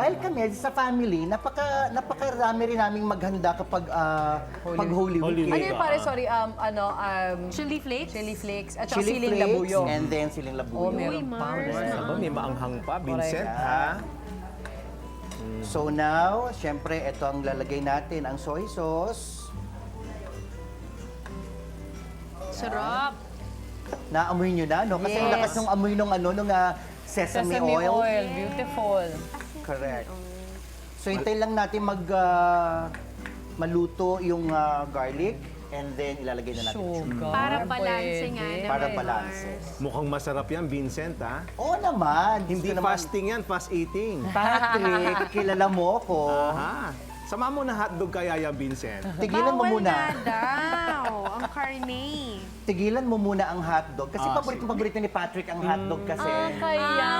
dahil kami sa family, napakarami rin naming maghanda kapag pag Holy Week. Ano eh. yung pare, sorry, Chili flakes? chili flakes at saka Chili siling flakes, labuyo. and then siling labuyo. Oh, meron Uy, pa. Mars. Aba, may maanghang pa, Vincent, ha? So now, syempre, ito ang lalagay natin, ang soy sauce. Sarap. Naamoy nyo na, no? Kasi ang Yes. lakas ng amoy nung sesame, Sesame oil. oil. Beautiful. Correct. So, hintayin lang natin maluto yung garlic and then ilalagay na natin yung sugar. Sugar. Para balanse nga Pwede. naman. Para balanse. Mukhang masarap yan, Vincent, ha? Oo naman. Hindi Gusto naman- fasting yan, fast eating. Patrick, kilala mo ko. Aha. Sama mo na hotdog kaya yan, Vincent. Tigilan mo Bawal muna. na daw. Ang karne. Tigilan mo muna ang hotdog. Kasi Ah, paborito ni Patrick ang hotdog kasi. Kaya.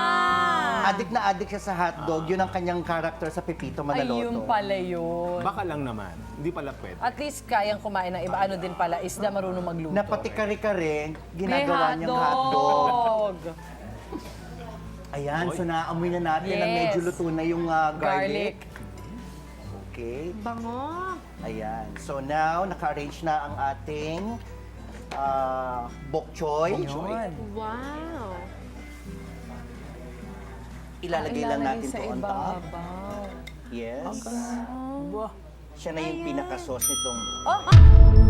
Adik na adik siya sa hotdog. Yun ang kanyang character sa Pepito Manaloto. Ayun pala yun. Baka lang naman. Hindi pala pwede. At least kayang kumain ng iba. Ano din pala, isda marunong magluto. Na pati kare-kare, May ginagawa niyang hotdog. hotdog. Ayan, so naamoy na natin na Yes. medyo luto na yung garlic. Garlic. Okay. Bango. Ayan. So now, naka-arrange na ang ating bok choy. Yun. Wow. Ilalagay lang natin sa to on top. ibabaw. Yes. Wah. Siya na yung pinaka-sauce nitong Oh!